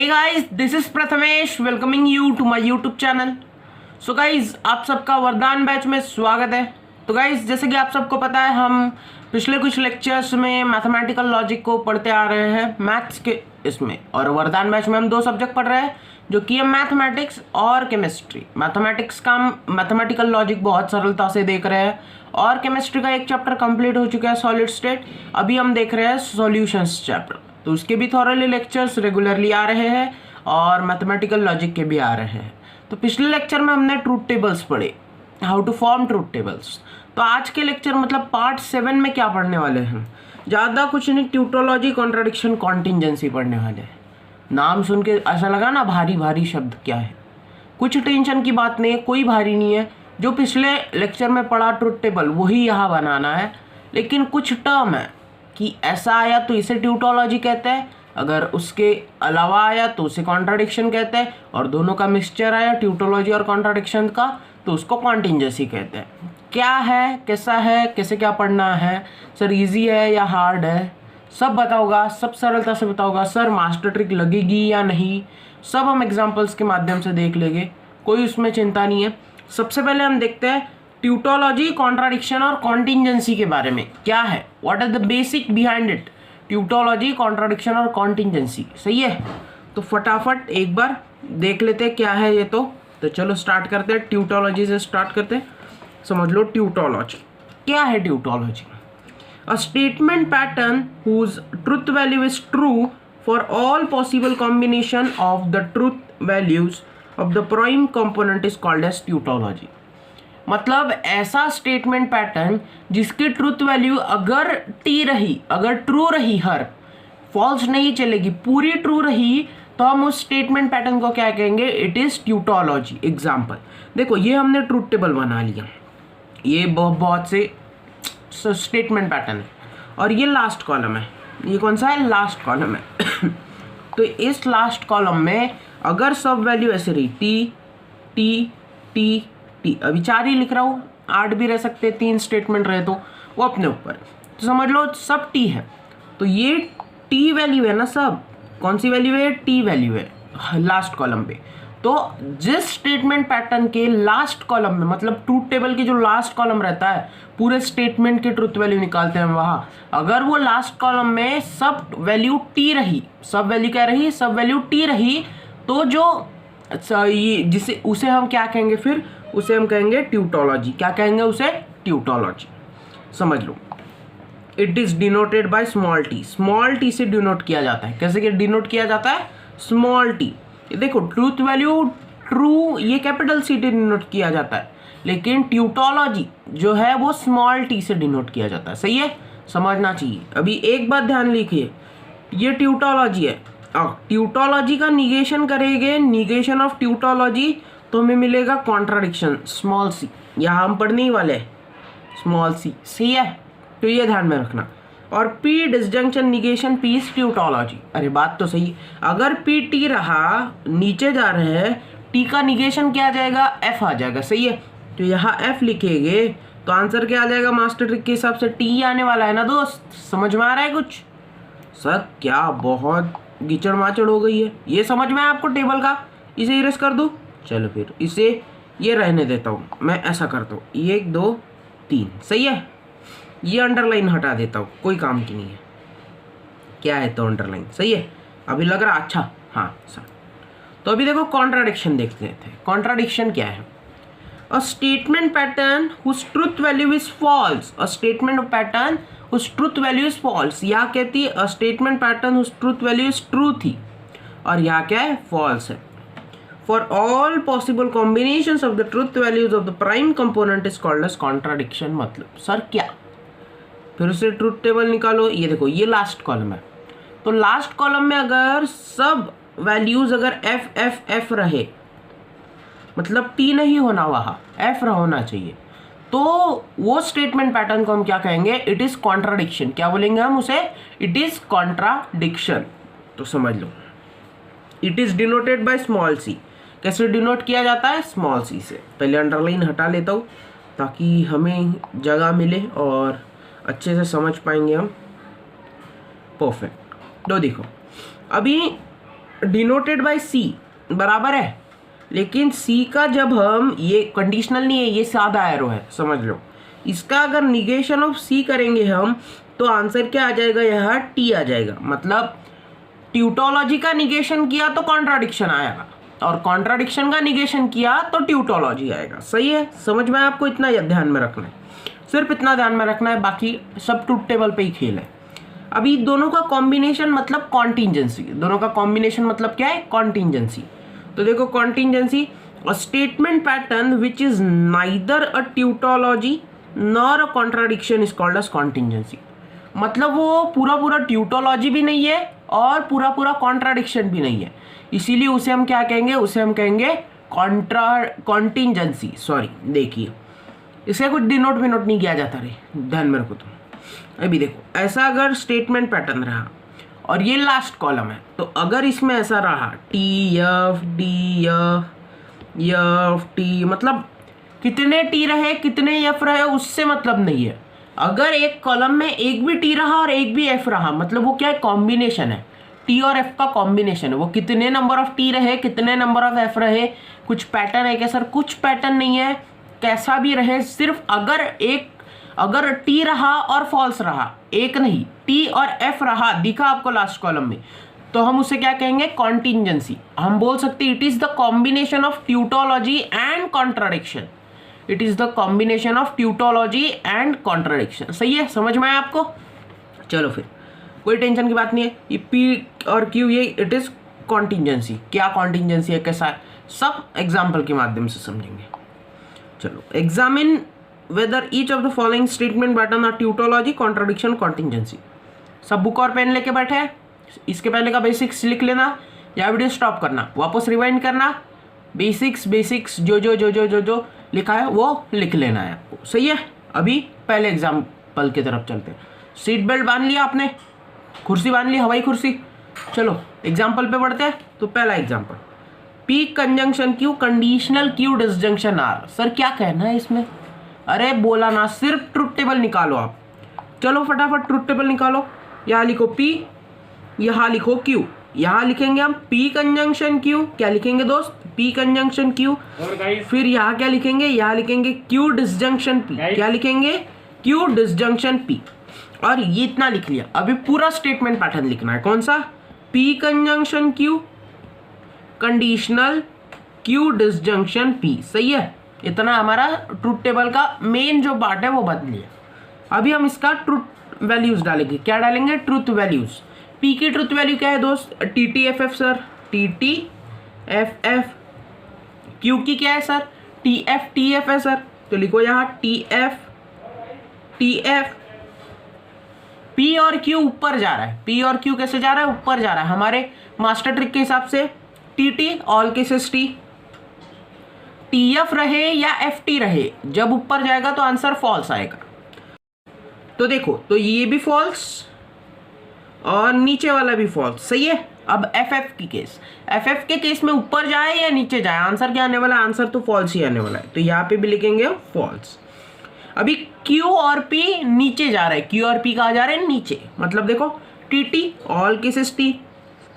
Hey guys, this is Prathamesh welcoming you to my YouTube channel. So guys, आप सबका वरदान batch में स्वागत है। तो गाइज, जैसे कि आप सबको पता है, हम पिछले कुछ लेक्चर्स में मैथमेटिकल लॉजिक को पढ़ते आ रहे हैं मैथ्स के इसमें, और वरदान बैच में हम दो सब्जेक्ट पढ़ रहे हैं जो कि है मैथमेटिक्स और केमिस्ट्री। मैथमेटिक्स का हम मैथमेटिकल लॉजिक बहुत सरलता से देख रहे हैं, और केमिस्ट्री का एक चैप्टर कंप्लीट हो चुका है सॉलिड स्टेट। अभी हम देख रहे हैं सॉल्यूशंस चैप्टर, तो उसके भी थॉरली लेक्चर्स रेगुलरली आ रहे हैं और मैथमेटिकल लॉजिक के भी आ रहे हैं। तो पिछले लेक्चर में हमने ट्रूथ टेबल्स पढ़े, how to form truth tables. तो आज के लेक्चर मतलब पार्ट 7 में क्या पढ़ने वाले हैं, ज़्यादा कुछ नहीं, ट्यूटोलॉजी, कॉन्ट्राडिक्शन, कॉन्टिंजेंसी पढ़ने वाले हैं। नाम सुन के ऐसा लगा ना भारी भारी शब्द क्या है, कुछ टेंशन की बात नहीं है, कोई भारी नहीं है। जो पिछले लेक्चर में पढ़ा ट्रूथ टेबल वही यहाँ बनाना है, लेकिन कुछ टर्म है कि ऐसा आया तो इसे ट्यूटोलॉजी कहते हैं, अगर उसके अलावा आया तो उसे कॉन्ट्राडिक्शन कहते हैं, और दोनों का मिक्सचर आया ट्यूटोलॉजी और कॉन्ट्राडिक्शन का तो उसको कॉन्टिंजेंसी कहते हैं। क्या है, कैसा है, कैसे क्या पढ़ना है, सर इजी है या हार्ड है, सब बताऊंगा, सब सरलता से बताऊंगा। सर मास्टर ट्रिक लगेगी या नहीं, सब हम एग्जाम्पल्स के माध्यम से देख लेंगे, कोई उसमें चिंता नहीं है। सबसे पहले हम देखते हैं ट्यूटोलॉजी, कॉन्ट्राडिक्शन और कॉन्टिंजेंसी के बारे में क्या है, what is the basic behind it. Tautology, contradiction और कॉन्टिंजेंसी, सही है। तो फटाफट एक बार देख लेते हैं क्या है ये। तो चलो स्टार्ट करते हैं, ट्यूटोलॉजी से स्टार्ट करते हैं। समझ लो ट्यूटोलॉजी क्या है। Tautology, a statement pattern whose truth value is true for all possible combination of the truth values of the prime component is called as tautology। मतलब ऐसा स्टेटमेंट पैटर्न जिसकी ट्रूथ वैल्यू अगर T रही, अगर true रही, हर false नहीं चलेगी, पूरी ट्रू रही, तो हम उस स्टेटमेंट पैटर्न को क्या कहेंगे, इट इज ट्यूटोलॉजी। एग्जाम्पल देखो, ये हमने ट्रूथ टेबल बना लिया, ये बहुत से स्टेटमेंट पैटर्न है, और ये लास्ट कॉलम है। ये कौन सा है, लास्ट कॉलम है। तो इस लास्ट कॉलम में अगर सब वैल्यू ऐसे रही, टी टी टी टी, अभी 4 ही लिख रहा हूँ, 8 भी रह सकते, 3 स्टेटमेंट रहे तो वो अपने ऊपर। तो समझ लो सब टी है, तो ये टी वैल्यू है ना, सब कौन सी वैल्यू है, टी वैल्यू है लास्ट कॉलम पे। तो जिस स्टेटमेंट पैटर्न के लास्ट कॉलम में, मतलब ट्रूथ टेबल की जो लास्ट कॉलम रहता है, पूरे स्टेटमेंट की ट्रूथ वैल्यू निकालते हैं वहाँ, अगर वो लास्ट कॉलम में सब वैल्यू टी रही, सब वैल्यू क्या रही, सब वैल्यू टी रही, तो जो ये जिसे उसे हम क्या कहेंगे, फिर उसे हम कहेंगे ट्यूटोलॉजी। क्या कहेंगे उसे, ट्यूटोलॉजी। समझ लो, it is denoted by small T. Small T से डिनोट किया जाता है। कैसे डिनोट किया जाता है, स्मॉल टी। देखो ट्रूथ वैल्यू ट्रू, ये कैपिटल सी से डिनोट किया जाता है, लेकिन ट्यूटोलॉजी जो है वो स्मॉल टी से डिनोट किया जाता है। सही है, समझना चाहिए। अभी एक बात ध्यान लिखिए, ये ट्यूटोलॉजी है। ट्यूटोलॉजी का निगेशन करेंगे, निगेशन ऑफ ट्यूटोलॉजी, तो हमें मिलेगा कॉन्ट्राडिक्शन, स्मॉल सी। यहाँ हम पढ़ने ही वाले हैं स्मॉल सी, सही है, तो ये ध्यान में रखना। और P disjunction negation, P is tautology. अरे बात तो सही, अगर पी टी रहा, नीचे जा रहे हैं, टी का निगेशन क्या आ जाएगा, एफ आ जाएगा। सही है, तो यहाँ एफ लिखेंगे तो आंसर क्या आ जाएगा, मास्टर ट्रिक के हिसाब से टी आने वाला है ना दोस्त। समझ में आ रहा है कुछ, सर क्या बहुत गिचड़ माचड़ हो गई है, ये समझ में आपको टेबल का। इसे इरेज कर दूँ, चलो फिर इसे ये रहने देता हूँ, मैं ऐसा करता हूँ, 1 2 3, सही है। ये अंडरलाइन हटा देता हूँ, कोई काम की नहीं है। क्या है तो अंडरलाइन, सही है। अभी लग रहा अच्छा, हाँ सर। तो अभी देखो कॉन्ट्राडिक्शन देखते थे। कॉन्ट्राडिक्शन क्या है, a statement pattern whose truth value is false. A statement pattern whose truth value is false. यहाँ कहती है a statement pattern whose truth value is true थी, और यहाँ क्या है, फॉल्स है। For all possible combinations of the truth values of the prime component is called as contradiction। मतलब सर क्या, फिर उसे ट्रूथ टेबल निकालो। ये देखो, ये लास्ट कॉलम है, तो लास्ट कॉलम में अगर सब वैल्यूज अगर एफ एफ एफ रहे, मतलब टी नहीं होना वहाँ, एफ होना चाहिए, तो वो स्टेटमेंट पैटर्न को हम क्या कहेंगे, इट इज कॉन्ट्राडिक्शन। क्या बोलेंगे हम उसे, इट इज कॉन्ट्राडिक्शन। तो समझ लो, it is denoted by small C. कैसे डिनोट किया जाता है, स्मॉल सी से। पहले अंडरलाइन हटा लेता हूँ ताकि हमें जगह मिले और अच्छे से समझ पाएंगे हम। परफेक्ट। तो देखो, अभी डिनोटेड बाय सी बराबर है, लेकिन सी का जब हम, ये कंडीशनल नहीं है, ये सादा एरो है समझ लो, इसका अगर निगेशन ऑफ सी करेंगे हम तो आंसर क्या आ जाएगा, यहाँ टी आ जाएगा। मतलब ट्यूटोलॉजी का निगेशन किया तो कॉन्ट्राडिक्शन आएगा, और कॉन्ट्राडिक्शन का निगेशन किया तो ट्यूटोलॉजी आएगा। सही है, समझ में? आपको इतना ध्यान में रखना है, सिर्फ इतना ध्यान में रखना है, बाकी सब ट्रूथ टेबल पे ही खेल है। अभी दोनों का कॉम्बिनेशन मतलब कॉन्टिंजेंसी, दोनों का कॉम्बिनेशन मतलब क्या है, कॉन्टिंजेंसी। तो देखो contingency, a statement pattern which is neither a tautology nor a contradiction is called as contingency. मतलब वो पूरा पूरा ट्यूटोलॉजी भी नहीं है और पूरा पूरा कॉन्ट्राडिक्शन भी नहीं है, इसीलिए उसे हम क्या कहेंगे, उसे हम कहेंगे कॉन्टिंजेंसी। सॉरी, देखिए इसे कुछ डिनोट विनोट नहीं किया जाता रे, ध्यान में रखो। तो अभी देखो, ऐसा अगर स्टेटमेंट पैटर्न रहा और ये लास्ट कॉलम है, तो अगर इसमें ऐसा रहा T F D F T, मतलब कितने टी रहे कितने एफ रहे उससे मतलब नहीं है। अगर एक कॉलम में एक भी टी रहा और एक भी एफ रहा, मतलब वो क्या है, कॉम्बिनेशन है, टी और एफ का कॉम्बिनेशन है। वो कितने नंबर ऑफ टी रहे कितने नंबर ऑफ एफ रहे, कुछ पैटर्न है क्या सर? कुछ पैटर्न नहीं है, कैसा भी रहे, सिर्फ अगर टी रहा और फॉल्स रहा, एक नहीं, टी और एफ रहा दिखा आपको लास्ट कॉलम में, तो हम उसे क्या कहेंगे, कॉन्टिंजेंसी। हम बोल सकते हैं it is the combination of tautology and contradiction, it is the combination of tautology and contradiction. सही है, समझ में आया आपको? चलो फिर कोई टेंशन की बात नहीं है, ये पी और क्यू ये इट इज कॉन्टिंजेंसी। क्या कॉन्टिंजेंसी है, कैसा है, सब एग्जाम्पल के माध्यम से समझेंगे। चलो, examine whether each of the following statement pattern are tautology, contradiction, contingency। सब बुक और पेन लेके बैठे हैं, इसके पहले का बेसिक्स लिख लेना या वीडियो स्टॉप करना, वापस रिवाइंड करना, बेसिक्स जो लिखा है वो लिख लेना है आपको। सही है, अभी पहले एग्जाम्पल की तरफ चलते हैं। सीट बेल्ट बांध लिया आपने, कुर्सी बांध ली, हवाई कुर्सी। चलो एग्जाम्पल पे बढ़ते हैं। तो पहला example, p conjunction q conditional q disjunction r. Sir क्या कहना है इसमें? अरे बोला ना, सिर्फ ट्रुथ टेबल निकालो आप। चलो फटाफट ट्रुथ टेबल निकालो। यहाँ लिखो P, यहाँ लिखो Q। यहाँ लिखेंगे हम P कंजंक्शन Q। क्या लिखेंगे दोस्त? P conjunction Q। फिर यहाँ क्या लिखेंगे? यहाँ लिखेंगे Q डिसजंक्शन P। क्या लिखेंगे? Q disjunction P। और ये इतना लिख लिया। अभी पूरा स्टेटमेंट पैटर्न लिखना है। कौन सा? P conjunction Q, conditional Q disjunction P। सही है, इतना हमारा ट्रुथ टेबल का मेन जो पार्ट है वो बदल लिया। अभी हम इसका ट्रुथ वैल्यूज डालेंगे। क्या डालेंगे? Truth values. पी की ट्रुथ वैल्यू क्या है दोस्त? TTFF sir, TTFF। क्यू की क्या है सर? TF है सर, तो लिखो यहाँ TF। पी और क्यू ऊपर जा रहा है। पी और क्यू कैसे जा रहा है? ऊपर जा रहा है। हमारे मास्टर ट्रिक के हिसाब से TT all cases T, TF रहे या FT रहे, जब ऊपर जाएगा तो आंसर फॉल्स आएगा। तो देखो, तो ये भी फॉल्स और नीचे वाला भी फॉल्स। सही है। अब FF की केस, FF के केस में ऊपर जाए या नीचे जाए, आंसर क्या आने वाला है? आंसर तो फॉल्स ही आने वाला है, तो यहाँ पे भी लिखेंगे फॉल्स। अभी Q और P नीचे जा रहा है, Q और P कहाँ जा रहे हैं? नीचे। मतलब देखो TT ऑल केसेस T।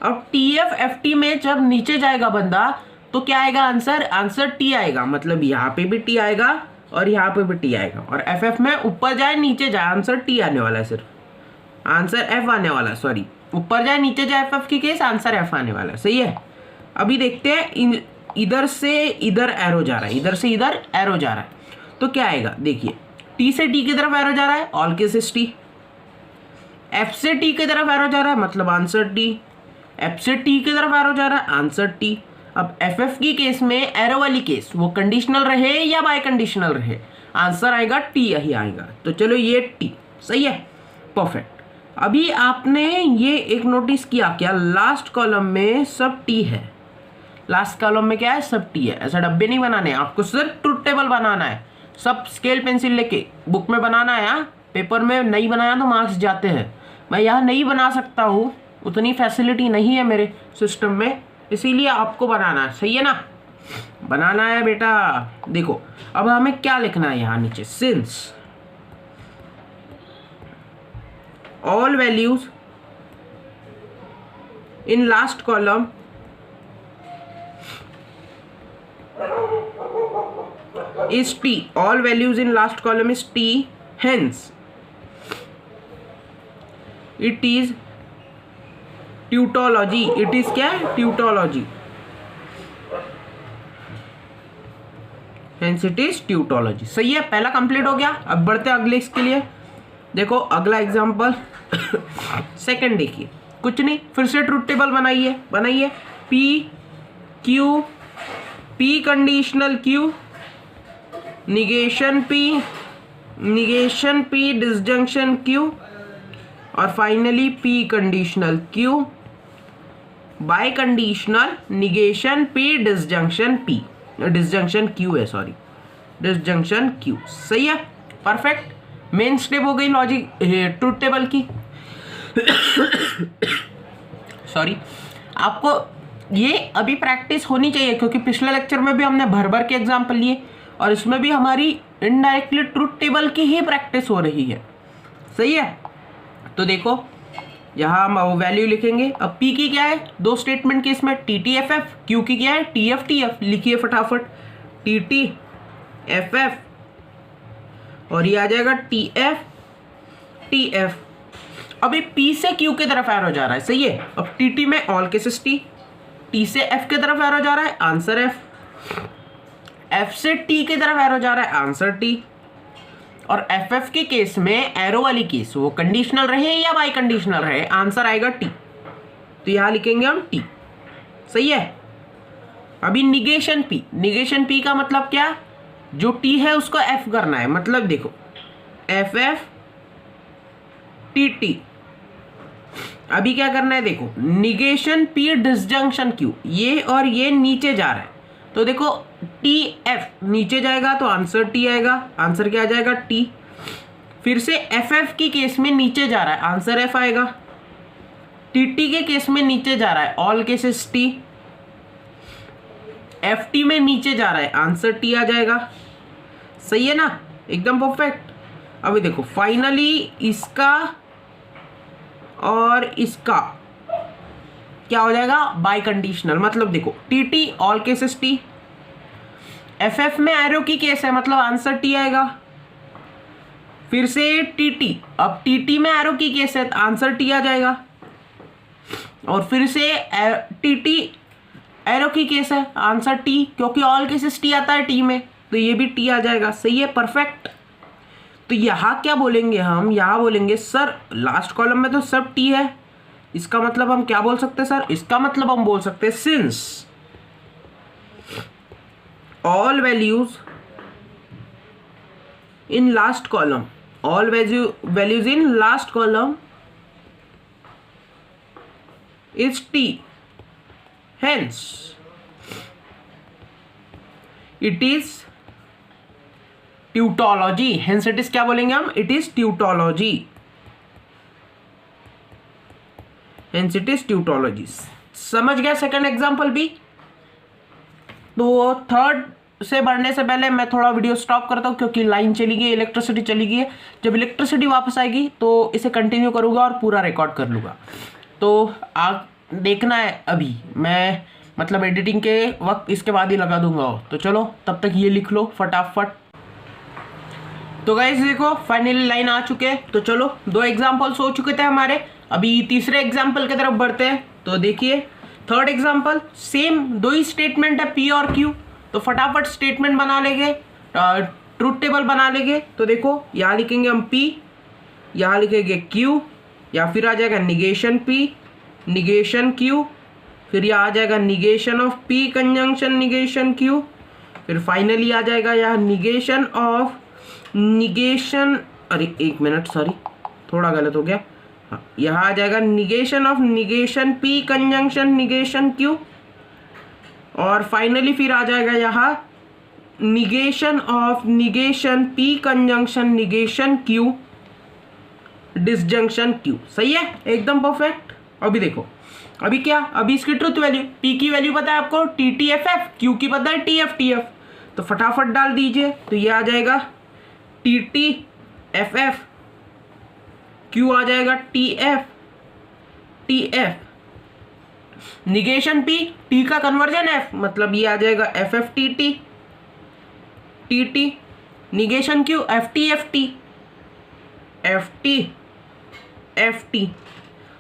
अब TF FT में जब नीचे जाएगा बंदा तो क्या आएगा आंसर? आंसर T आएगा। मतलब यहाँ पे भी T आएगा और यहाँ पे भी T आएगा। और FF में ऊपर जाए नीचे जाए, आंसर T आने वाला है, सिर्फ आंसर F आने वाला है। सॉरी, ऊपर जाए नीचे जाए FF की केस, आंसर F आने वाला है। सही है। अभी देखते हैं, इधर से इधर एरो जा रहा है, इधर से इधर एरो जा रहा है, तो क्या आएगा? देखिए, T से T की तरफ एरो जा रहा है, ऑल केसेस T। F से T की तरफ एरो जा रहा है, मतलब आंसर T। F से T की तरफ एरो जा रहा है, आंसर T। अब FF की केस में एरो वाली केस, वो कंडीशनल रहे या बाय कंडीशनल रहे, आंसर आएगा T, यही आएगा। तो चलो ये T। सही है, परफेक्ट। अभी आपने ये एक नोटिस किया क्या? लास्ट कॉलम में सब T है। लास्ट कॉलम में क्या है? सब T है। ऐसा डब्बे नहीं बनाने, आपको सिर्फ ट्रुथ टेबल बनाना है। सब स्केल पेंसिल लेके बुक में बनाना है। पेपर में नहीं बनाया तो मार्क्स जाते हैं। मैं यहाँ नहीं बना सकता हूँ, उतनी फैसिलिटी नहीं है मेरे सिस्टम में, इसीलिए आपको बनाना है। सही है ना? बनाना है बेटा। देखो अब हमें क्या लिखना है यहाँ नीचे? Since all values in last column is t. All values in last column is t. Hence it is tautology. It is क्या है? Tautology. Hence it is tautology. सही है, पहला कंप्लीट हो गया. अब बढ़ते हैं अगले इसके लिए. देखो अगला एग्जाम्पल सेकंड देखिए. कुछ नहीं, फिर से ट्रुथ टेबल बनाइए. P Q, P conditional Q, negation P, disjunction Q, और finally P conditional Q, bye conditional negation P, disjunction Q है, सॉरी, डिसजंक्शन Q. सही है, परफेक्ट. मेन स्टेप हो गई लॉजिक ट्रुथ टेबल की. सॉरी, आपको ये अभी प्रैक्टिस होनी चाहिए, क्योंकि पिछले लेक्चर में भी हमने भर के एग्जाम्पल लिए और इसमें भी हमारी इनडायरेक्टली ट्रुथ टेबल की ही प्रैक्टिस हो रही है. सही है, तो देखो यहाँ हम वैल्यू लिखेंगे. अब P की क्या है? दो स्टेटमेंट की इसमें, TTFF. Q की क्या है? TFTF. लिखिए फटाफट, TTFF, और ये आ जाएगा TF. अभी P से Q की तरफ एरो जा रहा है. सही है. अब TT में ऑल केसेस T से F की तरफ एरो जा रहा है, आंसर F से T की तरफ एरो जा रहा है, आंसर T. और FF के केस में एरो वाली केस वो कंडीशनल रहे या बाई कंडीशनल रहे, आंसर आएगा T. तो यहां लिखेंगे हम T. सही है. अभी निगेशन P का मतलब क्या? जो T है उसको F करना है. मतलब देखो FF TT. अभी क्या करना है? देखो निगेशन P, डिसजंक्शन Q, ये और ये नीचे जा रहा है. तो देखो TF नीचे जाएगा तो आंसर T आएगा. आंसर क्या आ जाएगा? T. फिर से FF की केस में नीचे जा रहा है, आंसर F आएगा. TT के केस में नीचे जा रहा है, ऑल केसेस T. FT में नीचे जा रहा है, आंसर T आ जाएगा. सही है ना, एकदम परफेक्ट. अभी देखो फाइनली इसका और इसका क्या हो जाएगा? Bye conditional. मतलब देखो TT all cases T, FF में एरो की केस है, मतलब आंसर T आएगा. फिर से TT, अब TT में एरो की केस है, आंसर T आ जाएगा. और फिर से TT एरो की केस है, आंसर T, क्योंकि ऑल केसेस T आता है T में, तो ये भी T आ जाएगा. सही है, परफेक्ट. तो यहाँ क्या बोलेंगे हम? यहाँ बोलेंगे सर लास्ट कॉलम में तो सब T है. इसका मतलब हम क्या बोल सकते हैं सर? इसका मतलब हम बोल सकते हैं since all values in last column, all values in last column is T, hence it is tautology. Hence it is क्या बोलेंगे हम? It is tautology. Hence it is tautology. समझ गया सेकंड एग्जांपल भी. तो थर्ड से बढ़ने से पहले मैं थोड़ा वीडियो स्टॉप करता हूँ, क्योंकि लाइन चली गई, इलेक्ट्रिसिटी चली गई है. जब इलेक्ट्रिसिटी वापस आएगी तो इसे कंटिन्यू करूँगा और पूरा रिकॉर्ड कर लूँगा. तो आप देखना है, अभी मैं मतलब एडिटिंग के वक्त इसके बाद ही लगा दूंगा. तो चलो तब तक ये लिख लो फटाफट. तो गाइस देखो फाइनली लाइन आ चुके हैं. तो चलो दो एग्जाम्पल्स हो चुके थे हमारे, अभी तीसरे एग्जाम्पल की तरफ बढ़ते हैं. तो देखिए थर्ड एग्जाम्पल, सेम दो ही स्टेटमेंट है P और Q. तो फटाफट स्टेटमेंट बना लेंगे, ट्रुथ टेबल बना लेंगे. तो देखो यहाँ लिखेंगे हम P, यहाँ लिखेंगे Q, या फिर आ जाएगा निगेशन P, निगेशन Q, फिर यहाँ आ जाएगा negation of P conjunction negation Q, फिर फाइनली आ जाएगा यहाँ निगेशन ऑफ निगेशन, अरे एक मिनट सॉरी थोड़ा गलत हो गया. हाँ, यहाँ आ जाएगा negation of negation P conjunction negation Q, और फाइनली फिर आ जाएगा यहाँ negation of negation P conjunction negation Q disjunction Q. सही है, एकदम परफेक्ट. अभी देखो अभी क्या, अभी इसकी ट्रुथ वैल्यू P की वैल्यू पता है आपको TTFF, Q की पता है TFTF. तो फटाफट डाल दीजिए. तो ये आ जाएगा TTFF, Q आ जाएगा TF, निगेशन P, T का कन्वर्जन F, मतलब ये आ जाएगा FFTT, T T, negation Q F T F T F T F T.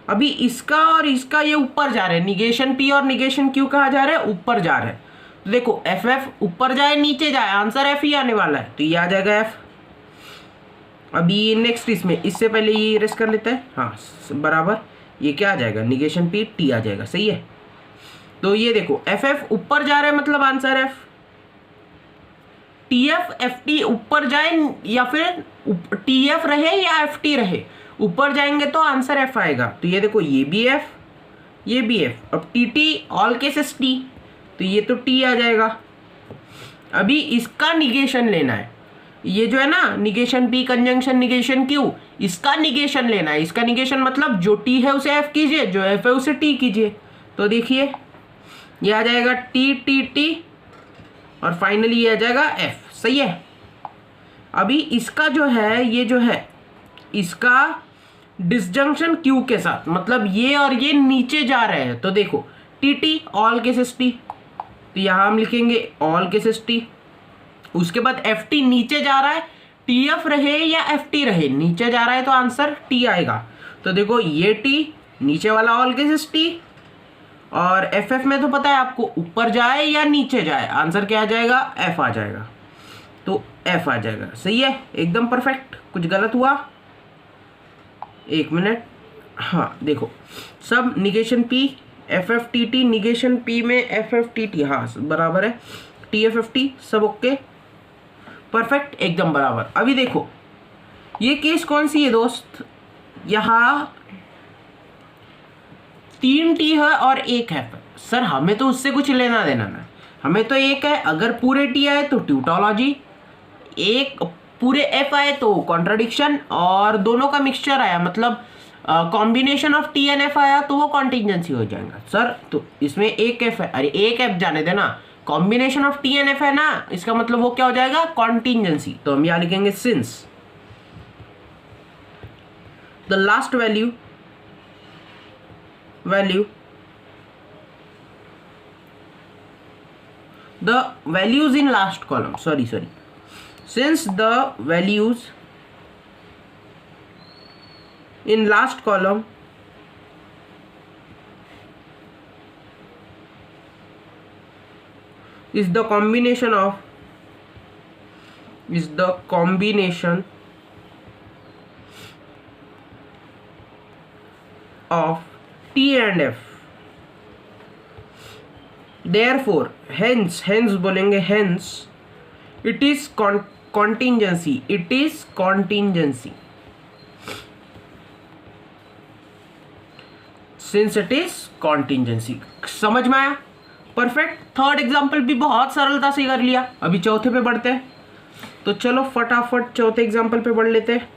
अभी इसका और इसका ये ऊपर जा रहे हैं, निगेशन पी और निगेशन क्यू कहाँ जा रहे हैं, ऊपर जा रहे हैं। तो देखो एफ एफ ऊपर जाए नीचे जाए, आंसर एफ ही आने वाला है, तो ये आ जाएगा एफ। अभी नेक्स्ट इसमें, इससे पहले ये रेस कर लेते हैं, हाँ बराबर, ये क्या आ जाएगा, निगेशन पी टी आ जाएगा, सही है। तो ये देखो एफ एफ ऊपर जा रहा है मतलब answer F, T F F T ऊपर जाए या फिर टी एफ रहे या एफ टी रहे, ऊपर जाएंगे तो आंसर एफ आएगा। तो ये देखो ये भी एफ, ये भी एफ। अब T T all cases T, तो ये तो टी आ जाएगा। अभी इसका निगेशन लेना है, ये जो है ना negation P conjunction negation Q, इसका निगेशन लेना है। इसका निगेशन मतलब जो टी है उसे एफ कीजिए, जो एफ है उसे टी कीजिए। तो देखिए ये आ जाएगा टी टी टी और फाइनली ये आ जाएगा एफ, सही है। अभी इसका जो है, ये जो है इसका डिसजंक्शन क्यू के साथ, मतलब ये और ये नीचे जा रहे हैं। तो देखो T T all cases T, तो यहाँ हम लिखेंगे ऑल केसेस टी। उसके बाद एफ टी नीचे जा रहा है, टी एफ रहे या एफ टी रहे, नीचे जा रहा है तो आंसर टी आएगा। तो देखो ये टी नीचे वाला ऑल केसेस टी, और एफ एफ में तो पता है आपको ऊपर जाए या नीचे जाए, आंसर क्या आ जाएगा, एफ आ जाएगा। तो एफ आ जाएगा, सही है, एकदम परफेक्ट। कुछ गलत हुआ, एक मिनट, हाँ देखो सब negation P F F T T, negation P में एफ एफ टी टी, हाँ बराबर है, टी एफ एफ टी सब ओके, परफेक्ट एकदम बराबर। अभी देखो ये केस कौन सी है दोस्त, यहाँ 3 टी है और 1 है। सर हमें तो उससे कुछ लेना देना ना, हमें तो 1 है, अगर पूरे टी आए तो ट्यूटोलॉजी, 1 पूरे एफ आए तो कॉन्ट्राडिक्शन, और दोनों का मिक्सचर आया मतलब combination of T and F आया तो वो कॉन्टिजेंसी हो जाएगा। सर तो इसमें 1 एफ है, अरे 1 एफ जाने देना, combination of T and F है ना, इसका मतलब वो क्या हो जाएगा, कॉन्टिजेंसी। तो हम यहाँ लिखेंगे since the last value the values in last column, since the values in last column is the combination of T and F, therefore hence बोलेंगे hence it is contingency, since it is contingency। समझ में आया, perfect. Third example भी बहुत सरलता से कर लिया। अभी चौथे पे बढ़ते हैं, तो चलो फटाफट चौथे एग्जाम्पल पे बढ़ लेते हैं।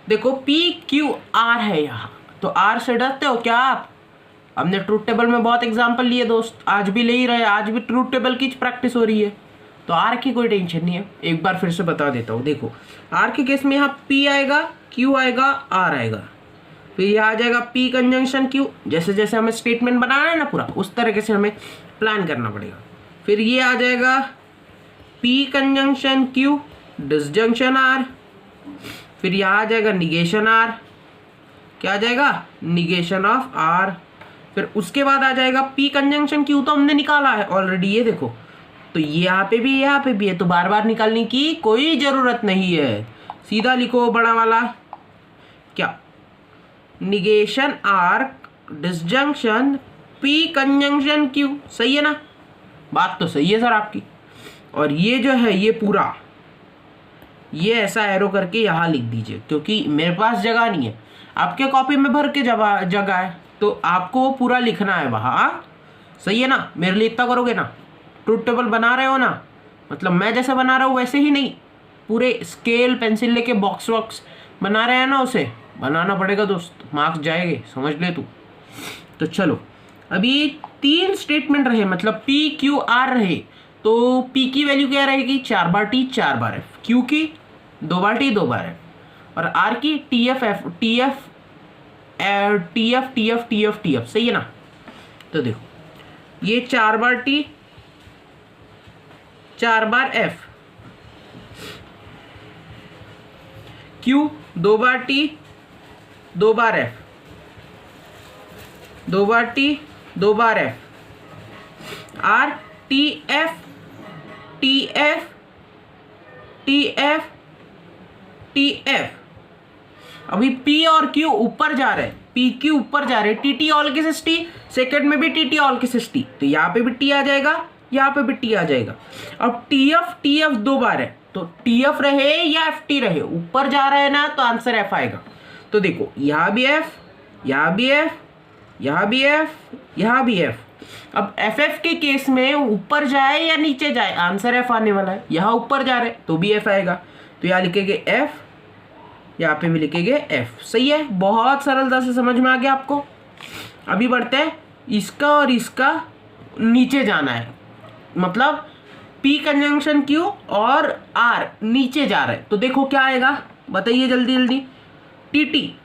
देखो पी क्यू आर है यहाँ, तो आर से डरते हो क्या आप, हमने ट्रूथ टेबल में बहुत एग्जाम्पल लिए दोस्त, आज भी ले ही रहे, आज भी ट्रूथ टेबल की प्रैक्टिस हो रही है, तो आर की कोई टेंशन नहीं है। एक बार फिर से बता देता हूँ, देखो आर के केस में यहाँ पी आएगा, क्यू आएगा, आर आएगा, फिर यहाँ आ जाएगा पी कंजंक्शन क्यू, जैसे जैसे हमें स्टेटमेंट बनाना है ना पूरा, उस तरीके से हमें प्लान करना पड़ेगा। फिर ये आ जाएगा p conjunction q disjunction r, फिर यहाँ आ जाएगा निगेशन आर, क्या आ जाएगा, निगेशन ऑफ आर। फिर उसके बाद आ जाएगा पी कंजंक्शन क्यू, तो हमने निकाला है ऑलरेडी, ये देखो, तो यहाँ पे भी है, तो बार बार निकालने की कोई ज़रूरत नहीं है, सीधा लिखो बड़ा वाला क्या, negation r disjunction p conjunction q, सही है ना, बात तो सही है सर आपकी। और ये जो है ये पूरा ये ऐसा एरो करके यहाँ लिख दीजिए, क्योंकि मेरे पास जगह नहीं है, आपके कॉपी में भर के जगह है, तो आपको वो पूरा लिखना है वहाँ, सही है ना। मेरे लिए इतना करोगे ना, ट्रूथ टेबल बना रहे हो ना, मतलब मैं जैसे बना रहा हूँ वैसे ही नहीं, पूरे स्केल पेंसिल लेके बॉक्स वॉक्स बना रहे हैं ना, उसे बनाना पड़ेगा दोस्त, मार्क्स जाएंगे, समझ ले तू। तो चलो अभी 3 स्टेटमेंट रहे, मतलब पी क्यू आर रहे, तो पी की वैल्यू क्या रहेगी, 4 बार टी 4 बार एफ, क्यू की 2 बार टी 2 बार एफ, और आर की T F F T F T F T F T F T F, सही है ना। तो देखो ये 4 बार टी 4 बार F, Q 2 बार T 2 बार F, 2 बार T 2 बार F, R T F T F T F T F। अभी P और Q ऊपर जा रहे हैं, P Q ऊपर जा रहे हैं, T T all cases T, second में भी T T all cases T, तो यहाँ पे भी T आ जाएगा, यहाँ पे भी T आ जाएगा। अब T F 2 बार है, तो T F रहे या F T रहे, ऊपर जा रहे हैं ना, तो आंसर F आएगा। तो देखो यहाँ भी F, यहाँ भी F, यहाँ भी F, यहाँ भी F। अब एफ एफ के केस में ऊपर जाए या नीचे जाए, आंसर एफ आने वाला है। यहाँ ऊपर जा रहे तो भी एफ आएगा, तो यहाँ लिखेंगे एफ, यहाँ पे भी लिखेंगे एफ। सही है, बहुत सरलता से समझ में आ गया आपको। अभी बढ़ते हैं, इसका और इसका नीचे जाना है, मतलब P कंजंक्शन Q और R नीचे जा रहे हैं, तो देखो क्या आएगा, बताइए जल्दी जल्दी। टी टी,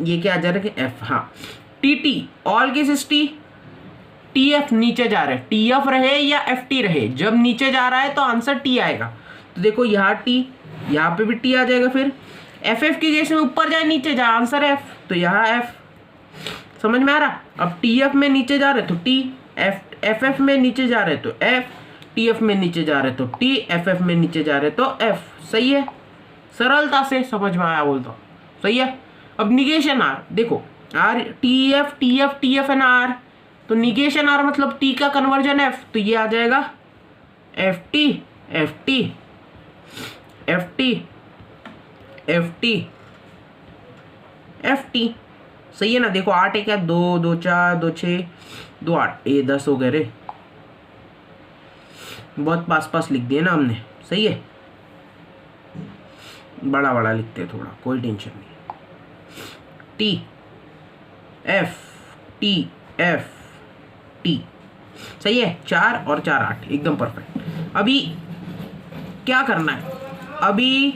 ये क्या जा रहा है, एफ, हाँ T T all cases T, T F नीचे जा रहे हैं, टी एफ रहे या एफ टी रहे, जब नीचे जा रहा है तो आंसर टी आएगा। तो देखो यहाँ टी, यहाँ पे भी टी आ जाएगा। फिर एफ एफ की केस में ऊपर जाए नीचे जाए, आंसर एफ, तो यहाँ एफ। समझ में आ रहा। अब टी एफ में नीचे जा रहे तो टी, एफ एफ में नीचे जा रहे तो एफ, टी एफ में नीचे जा रहे तो टी, एफ एफ में नीचे जा रहे तो एफ। सही है, सरलता से समझ में आया बोलता हूँ। सही है। अब निगेशन आर, देखो r T F T F T F and r, तो निगेशन आर मतलब टी का कन्वर्जन एफ, तो ये आ जाएगा F T F T F T F T F T. सही है ना। देखो 8 है क्या, 2 2 4 2 6 2 8, ये 10 हो गए रे, बहुत पास पास लिख दिए ना हमने। सही है, बड़ा बड़ा लिखते हैं थोड़ा, कोई टेंशन नहीं। T F T F T. सही है, 4 और 4 8, एकदम परफेक्ट। अभी क्या करना है, अभी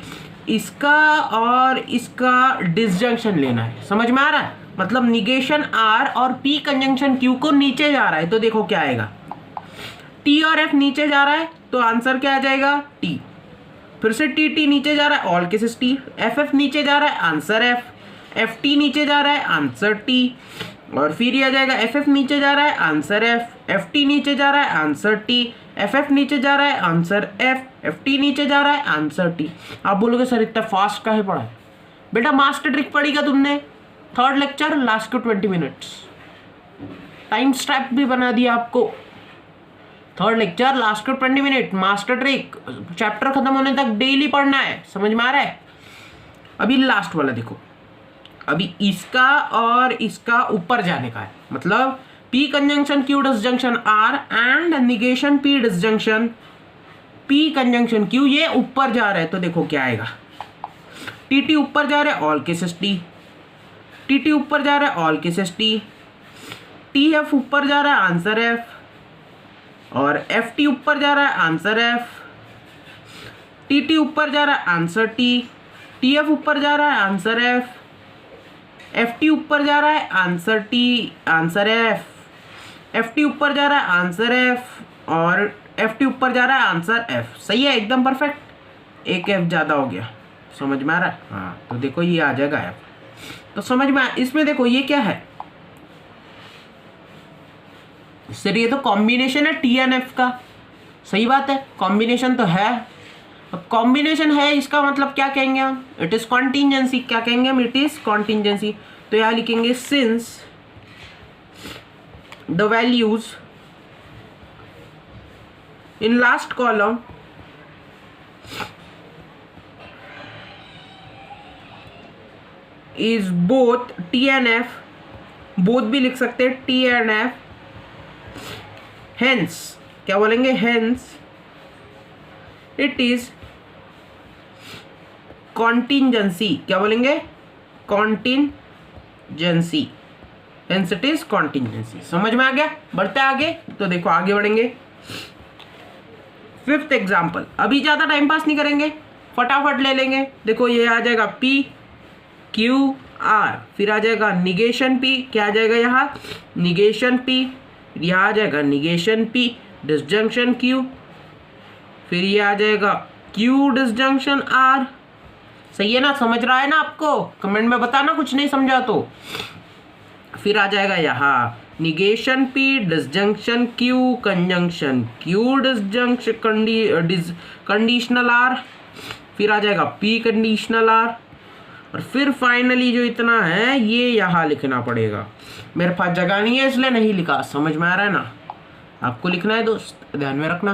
इसका और इसका डिसजंक्शन लेना है। समझ में आ रहा है, मतलब निगेशन आर और पी कंजंक्शन क्यू को नीचे जा रहा है, तो देखो क्या आएगा, टी और एफ नीचे जा रहा है तो आंसर क्या आ जाएगा, टी। फिर से टी टी नीचे जा रहा है, all cases T. F F नीचे जा रहा है, आंसर एफ। एफ टी नीचे जा रहा है, आंसर टी। और फिर ये आ जाएगा एफ एफ नीचे जा रहा है, आंसर एफ। एफ टी नीचे जा रहा है, आंसर टी। एफ एफ नीचे जा रहा है, आंसर एफ। एफ टी नीचे जा रहा है, आंसर टी। आप बोलोगे सर इतना फास्ट काहे पढ़ा है? बेटा मास्टर ट्रिक पढ़ी का तुमने, 3rd लेक्चर लास्ट के 20 मिनट्स, टाइम स्टैप भी बना दिया आपको। 3rd लेक्चर लास्ट के 20 मिनट, मास्टर ट्रिक चैप्टर खत्म होने तक डेली पढ़ना है। समझ में आ रहा है। अभी लास्ट वाला देखो, अभी इसका और इसका ऊपर जाने का है, मतलब P conjunction Q disjunction R and negation P disjunction P conjunction Q, ये ऊपर जा रहा है, तो देखो क्या आएगा, टी टी ऊपर जा रहा है, all cases T. T T ऊपर जा रहा है, all cases T. T F ऊपर जा रहा है, आंसर एफ। और एफ टी ऊपर जा रहा है, आंसर एफ। टी टी ऊपर जा रहा है, आंसर टी। टी एफ ऊपर जा रहा है, आंसर एफ। एफ टी ऊपर जा रहा है, answer T, answer F. F T ऊपर जा रहा है, आंसर एफ। और एफ टी ऊपर जा रहा है, आंसर एफ। सही है, एकदम परफेक्ट। एक एफ ज़्यादा हो गया, समझ में आ रहा है। हाँ, तो देखो ये आ जाएगा एफ, तो समझ में इसमें देखो ये क्या है, सर ये तो कॉम्बिनेशन है टी एन एफ का। सही बात है, कॉम्बिनेशन तो है। अब कॉम्बिनेशन है, इसका मतलब क्या कहेंगे हम, इट इज कॉन्टिंजेंसी। क्या कहेंगे हम, इट इज कॉन्टिंजेंसी। तो यहाँ लिखेंगे since the values in last column is both T and F, both भी लिख सकते हैं टी एन एफ, हेंस क्या बोलेंगे, हेंस इट इज कॉन्टिंजेंसी। क्या बोलेंगे, कॉन्टिंजेंसी, हेंस इट इज कॉन्टिंजेंसी। समझ में आ गया। बढ़ते आगे, तो देखो आगे बढ़ेंगे। 5th एग्जाम्पल, अभी ज़्यादा टाइम पास नहीं करेंगे, फटाफट ले लेंगे। देखो ये आ जाएगा P Q R, फिर आ जाएगा निगेशन P, क्या आ जाएगा यहाँ, निगेशन P। यहाँ आ जाएगा निगेशन P डिसजंक्शन Q, फिर ये आ जाएगा क्यू डिसजंक्शन आर। सही है ना, समझ रहा है ना आपको? कमेंट में बताना कुछ नहीं समझा तो। फिर आ जाएगा यहाँ negation p disjunction q conjunction q disjunction conditional r. फिर आ जाएगा पी कंडीशनल आर। और फिर फाइनली जो इतना है ये यहाँ लिखना पड़ेगा। मेरे पास जगह नहीं है इसलिए नहीं लिखा। समझ में आ रहा है ना? आपको लिखना है दोस्त, ध्यान में रखना।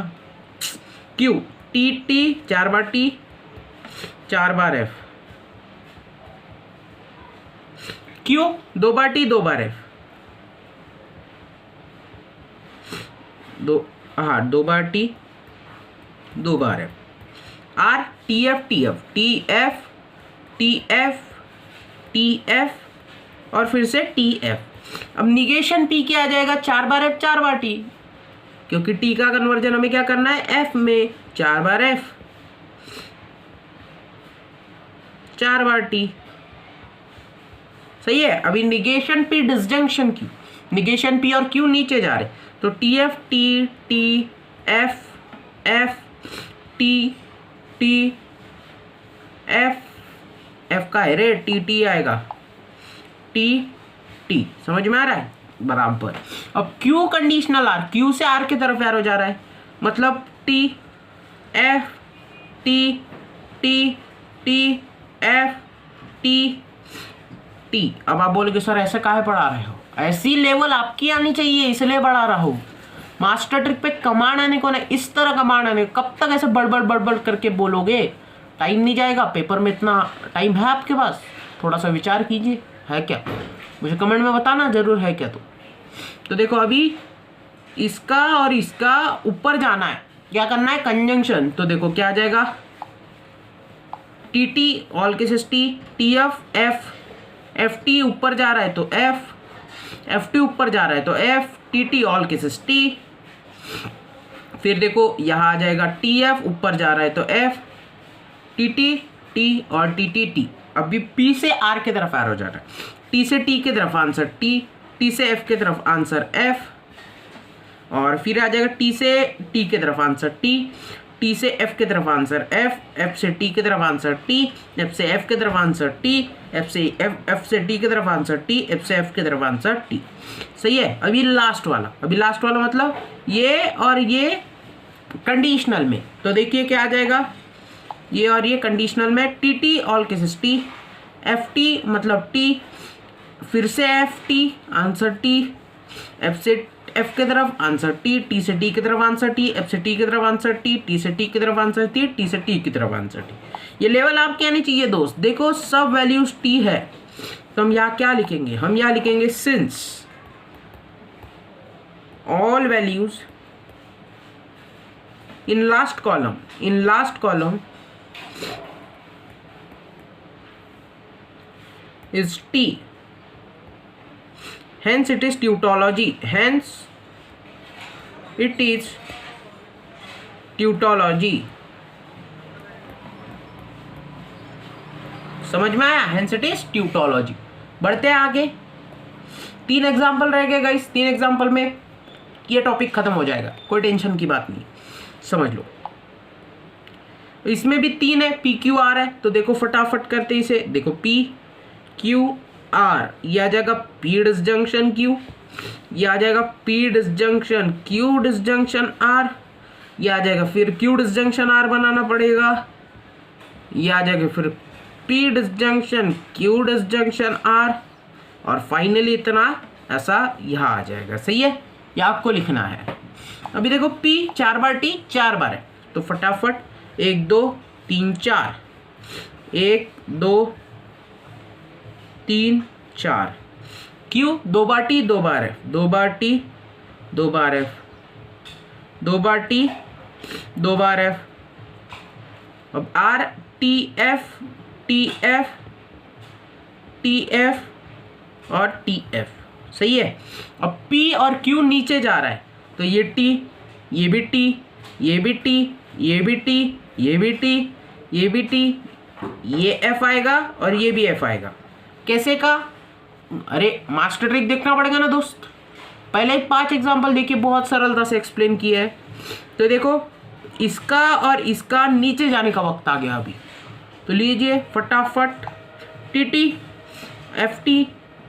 क्यू टी टी 4 बार टी 4 बार एफ, क्यू 2 बार टी 2 बार एफ, 2 बार टी 2 बार F, R T F T F T F T F T F और फिर से टी एफ। अब निगेशन पी क्या आ जाएगा? 4 बार एफ 4 बार टी, क्योंकि टी का कन्वर्जन हमें क्या करना है? एफ में 4 बार एफ 4 बार टी। सही है। अभी negation p disjunction Q, negation P और क्यू नीचे जा रहे तो T F T T F F T T F F का है रे टी टी आएगा टी टी। समझ में आ रहा है? बराबर। अब क्यू कंडीशनल आर, क्यू से आर की तरफ एरो जा रहा है, मतलब T F T T T F T T. अब आप बोलोगे सर ऐसे काहे पढ़ा रहे हो? ऐसी लेवल आपकी आनी चाहिए इसलिए पढ़ा रहा हूँ। मास्टर ट्रिक पे कमांड आने को ना, इस तरह कमांड आने। कब तक ऐसे बड़बड़ बड़बड़ करके बोलोगे? टाइम नहीं जाएगा। पेपर में इतना टाइम है आपके पास? थोड़ा सा विचार कीजिए, है क्या? मुझे कमेंट में बताना जरूर है क्या। तो देखो अभी इसका और इसका ऊपर जाना है, क्या करना है? कंजंक्शन। तो देखो क्या आ जाएगा? T T all cases T, T F F F T ऊपर जा रहा है तो एफ, एफ टी ऊपर जा रहा है तो F, T T all cases T. फिर देखो यहाँ आ जाएगा टी एफ ऊपर जा रहा है तो एफ, टी टी टी और टी टी टी। अभी पी से आर की तरफ एरो जा रहा है, टी से टी की तरफ आंसर टी, टी से एफ की तरफ आंसर एफ, और फिर आ जाएगा टी से टी की तरफ आंसर टी, टी से एफ की तरफ आंसर एफ, एफ से टी की तरफ आंसर टी, एफ से एफ की तरफ आंसर टी, एफ से टी की तरफ आंसर टी, एफ से एफ की तरफ आंसर टी। सही है। अभी लास्ट वाला, अभी लास्ट वाला मतलब ये और ये कंडीशनल में। तो देखिए क्या आ जाएगा? ये और ये कंडीशनल में T T all cases T, F T मतलब टी, फिर से F T answer T, F से एफ की तरफ आंसर टी, टी से टी की तरफ आंसर टी, एफ से टी की तरफ आंसर टी, टी से टी की तरफ आंसर टी, टी से टी की तरफ आंसर टी। ये लेवल आपके आनी चाहिए दोस्त। देखो सब वैल्यूज टी है तो हम यहाँ क्या लिखेंगे? हम यहाँ लिखेंगे since all values in last column is T, hence it is tautology, hence it is tautology। समझ में आया? hence it is tautology। बढ़ते हैं आगे। 3 एग्जाम्पल रह गए गाइस। 3 एग्जाम्पल में ये टॉपिक खत्म हो जाएगा, कोई टेंशन की बात नहीं, समझ लो। इसमें भी 3 है, पी क्यू आर है। तो देखो फटाफट करते इसे। देखो पी क्यू आर, ये आ जाएगा पी डिसजंक्शन क्यू, ये आ जाएगा p disjunction q disjunction r, ये आ जाएगा फिर क्यू डिसजंक्शन आर बनाना पड़ेगा, ये आ जाएगा फिर p disjunction q disjunction r, और फाइनली इतना ऐसा यहाँ आ जाएगा। सही है, ये आपको लिखना है। अभी देखो P 4 बार T 4 बार है, तो फटाफट 1 2 3 4, 1 2 3 4, Q 2 बार T 2 बार है, 2 बार T 2 बार F, 2 बार T 2 बार F। अब R T F T F T F और T F। सही है। अब P और Q नीचे जा रहा है, तो ये T, ये भी T, ये भी T, ये भी T, ये भी T, ये भी T, ये F आएगा और ये भी F आएगा। कैसे का? अरे मास्टर ट्रिक देखना पड़ेगा ना दोस्त। पहले ही 5 एग्जाम्पल देखिए, बहुत सरलता से एक्सप्लेन किया है। तो देखो इसका और इसका नीचे जाने का वक्त आ गया अभी। तो लीजिए फटाफट टी टी एफ टी,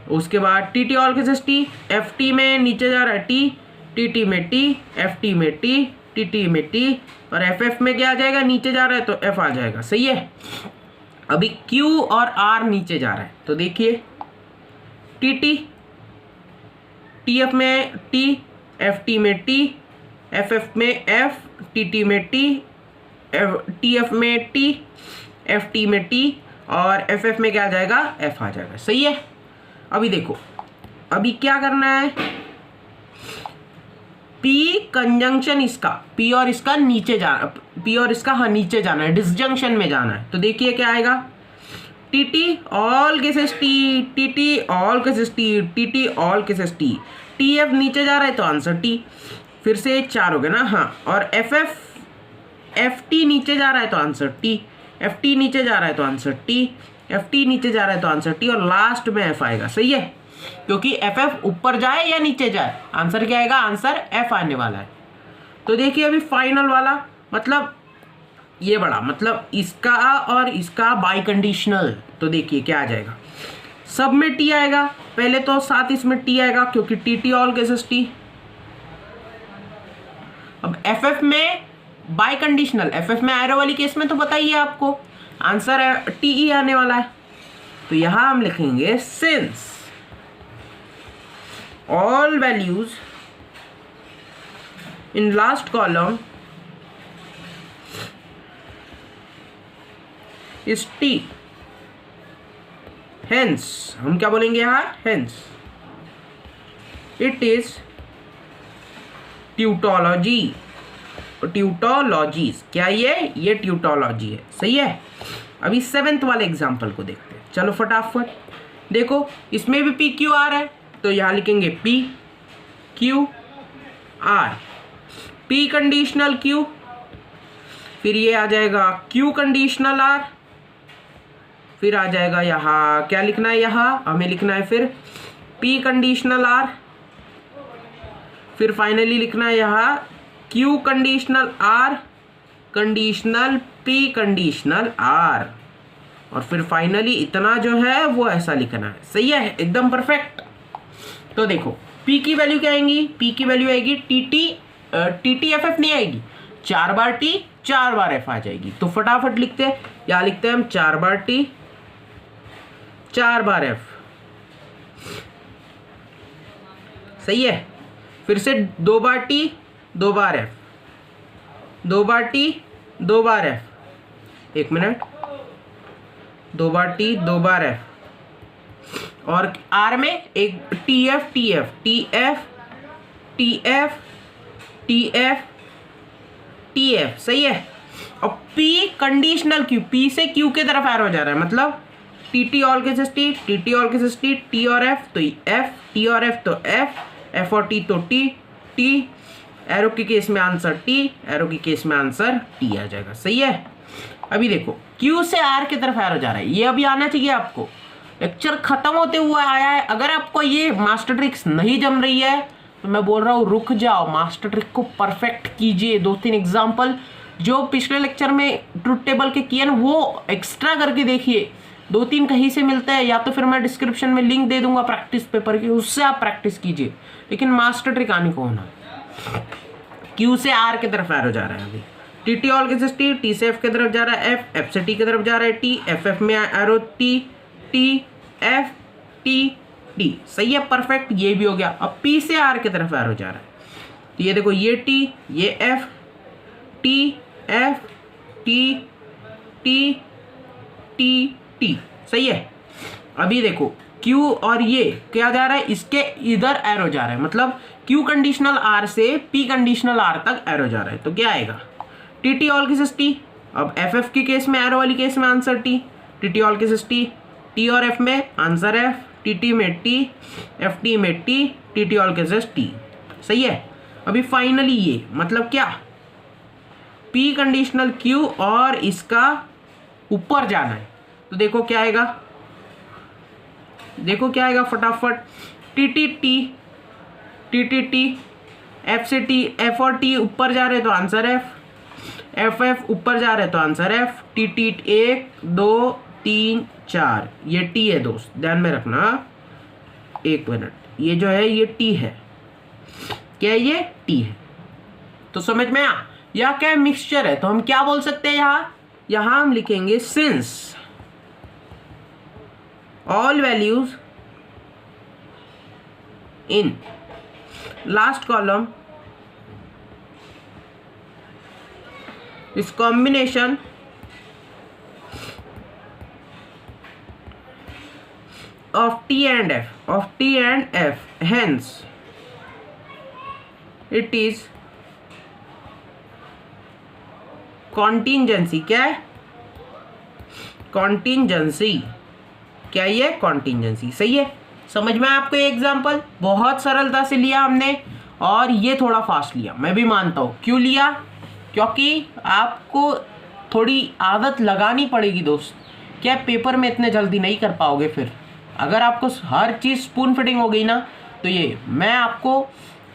उसके बाद T T all cases T, F T में नीचे जा रहा है टी, टी टी में टी, एफ टी में टी, टी टी में टी, और एफ एफ में क्या आ जाएगा, नीचे जा रहा है तो एफ आ जाएगा। सही है। अभी क्यू और आर नीचे जा रहा है, तो देखिए टी टी, टी एफ में टी, एफ टी में टी, एफ एफ में एफ, टी टी में टी, टी एफ में टी, एफ टी में टी, और एफ एफ में क्या आ जाएगा, एफ आ जाएगा। सही है। अभी देखो अभी क्या करना है, पी कंजंक्शन इसका, पी और इसका नीचे जाना, पी और इसका हाँ नीचे जाना है, डिसजंक्शन में जाना है। तो देखिए क्या आएगा, T T all cases T, T T all cases T, T T all cases T, T F नीचे जा रहा है तो आंसर टी, फिर से 4 हो गए ना। हाँ, और एफ एफ, एफ टी नीचे जा रहा है तो आंसर टी, एफ टी नीचे जा रहा है तो आंसर टी, एफ टी नीचे जा रहा है तो आंसर टी, और लास्ट में एफ आएगा। सही है, क्योंकि एफ एफ ऊपर जाए या नीचे जाए आंसर क्या आएगा, आंसर एफ आने वाला है। तो देखिए अभी फाइनल वाला, मतलब ये बड़ा, मतलब इसका और इसका बाई कंडीशनल। तो देखिए क्या आ जाएगा, सब में टी आएगा पहले, तो साथ इसमें टी आएगा क्योंकि T T all cases T. अब एफ एफ में बाई कंडीशनल, एफ एफ में एरो वाली केस में तो बताइए आपको आंसर टी ई आने वाला है। तो यहां हम लिखेंगे since all values in last column is t, hence हम क्या बोलेंगे यहाँ, hence it is ट्यूटोलॉजी, ट्यूटोलॉजीज। क्या ये ट्यूटोलॉजी है। सही है। अभी 7th वाले एग्जाम्पल को देखते हैं, चलो फटाफट देखो, इसमें भी पी क्यू आर है, तो यहाँ लिखेंगे P Q R, P conditional Q, फिर ये आ जाएगा Q कंडीशनल R, फिर आ जाएगा यहाँ क्या लिखना है, यहाँ हमें लिखना है फिर P कंडीशनल R, फिर फाइनली लिखना है यहाँ Q conditional R conditional P conditional R, और फिर फाइनली इतना जो है वो ऐसा लिखना है। सही है, एकदम परफेक्ट। तो देखो P की वैल्यू क्या आएगी, P की वैल्यू आएगी टी टी एफ एफ नहीं आएगी, 4 बार T 4 बार F आ जाएगी। तो फटाफट लिखते हैं, या लिखते हैं हम 4 बार T 4 बार F। सही है। फिर से 2 बार T 2 बार F, 2 बार T 2 बार F, 1 मिनट, 2 बार T 2 बार F, और R में एक T F T F T F T F T F T F. सही है। और P कंडीशनल Q, P से Q के तरफ एरो जा रहा है, मतलब T T all cases T, T T all cases T, T और एफ तो एफ, टी और एफ तो एफ, एफ और टी तो टी, टी एरो के केस में आंसर टी, एरो के केस में आंसर टी आ जाएगा। सही है। अभी देखो Q से R की तरफ एरो जा रहा है, ये अभी आना चाहिए आपको, लेक्चर खत्म होते हुए आया है। अगर आपको ये मास्टर ट्रिक्स नहीं जम रही है तो मैं बोल रहा हूँ रुक जाओ, मास्टर ट्रिक को परफेक्ट कीजिए। 2-3 एग्जाम्पल जो पिछले लेक्चर में ट्रुथ टेबल के किए ना वो एक्स्ट्रा करके देखिए, 2-3 कहीं से मिलता है, या तो फिर मैं डिस्क्रिप्शन में लिंक दे दूंगा प्रैक्टिस पेपर की, उससे आप प्रैक्टिस कीजिए, लेकिन मास्टर ट्रिक आने को होना। क्यू से आर की तरफ एरो जा रहा है, अभी T T all cases T, T से एफ की तरफ जा रहा है एफ, एफ से टी की तरफ जा रहा है टी, एफ एफ में arrow T T F T T. सही है, परफेक्ट, ये भी हो गया। अब पी से आर की तरफ एरो जा रहा है, तो ये देखो ये टी, ये F, T F T T T T. सही है। अभी देखो Q और ये क्या जा रहा है, इसके इधर एरो जा रहा है, मतलब Q कंडीशनल R से P कंडीशनल R तक एरो जा रहा है, तो क्या आएगा T T all cases T. अब एफ एफ की केस में एरो वाली केस में answer T, T T all cases T, T और एफ में आंसर एफ, टी टी में टी, एफ टी में T, T T all cases T. सही है। अभी फाइनली ये मतलब क्या, P कंडीशनल Q और इसका ऊपर जाना है, तो देखो क्या आएगा, देखो क्या आएगा फटाफट, T T T T T T, F से टी, एफ और टी ऊपर जा रहे हैं तो आंसर एफ, एफ एफ ऊपर जा रहे तो आंसर एफ, टी टी 1 2 3 4, ये टी है दोस्त, ध्यान में रखना। 1 मिनट, ये जो है ये टी है, क्या है ये टी है। तो समझ में आया, यह क्या है मिक्सचर है, तो हम क्या बोल सकते हैं यहां हम लिखेंगे since all values in last column इस combination of T and F, hence it is contingency। क्या है contingency, क्या ये contingency, सही है। समझ में आपको ये एग्जाम्पल बहुत सरलता से लिया हमने, और ये थोड़ा फास्ट लिया, मैं भी मानता हूँ। क्यों लिया, क्योंकि आपको थोड़ी आदत लगानी पड़ेगी दोस्त, क्या पेपर में इतने जल्दी नहीं कर पाओगे। फिर अगर आपको हर चीज़ स्पून फिटिंग हो गई ना, तो ये मैं आपको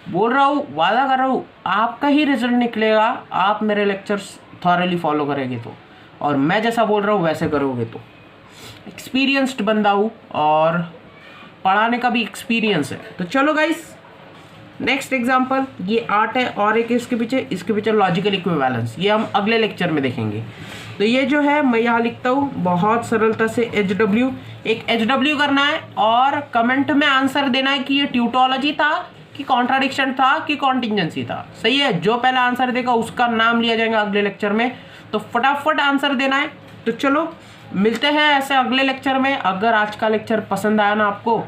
बोल रहा हूँ, वादा कर रहा हूँ, आपका ही रिजल्ट निकलेगा, आप मेरे लेक्चर्स थॉरली फॉलो करेंगे तो, और मैं जैसा बोल रहा हूँ वैसे करोगे तो। एक्सपीरियंस्ड बंदा हूँ और पढ़ाने का भी एक्सपीरियंस है। तो चलो गाइस, नेक्स्ट एग्जाम्पल ये 8 है, और एक इसके पीछे लॉजिकल इक्विवेलेंस, ये हम अगले लेक्चर में देखेंगे। तो ये जो है मैं यहाँ लिखता हूँ बहुत सरलता से HW, एक HW करना है और कमेंट में आंसर देना है कि ये ट्यूटोलॉजी था कि कॉन्ट्राडिक्शन था कि कॉन्टिंजेंसी था, सही है। जो पहला आंसर देगा उसका नाम लिया जाएगा अगले लेक्चर में, तो फटाफट आंसर देना है। तो चलो मिलते हैं ऐसे अगले लेक्चर में। अगर आज का लेक्चर पसंद आया ना आपको,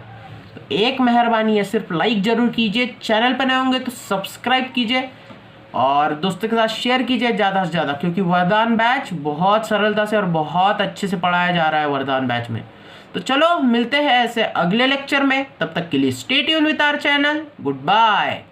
तो एक मेहरबानी है, सिर्फ लाइक जरूर कीजिए, चैनल पर नए होंगे तो सब्सक्राइब कीजिए, और दोस्तों के साथ शेयर कीजिए ज़्यादा से ज़्यादा, क्योंकि वरदान बैच बहुत सरलता से और बहुत अच्छे से पढ़ाया जा रहा है वरदान बैच में। तो चलो मिलते हैं ऐसे अगले लेक्चर में, तब तक के लिए stay tune with our channel, good bye.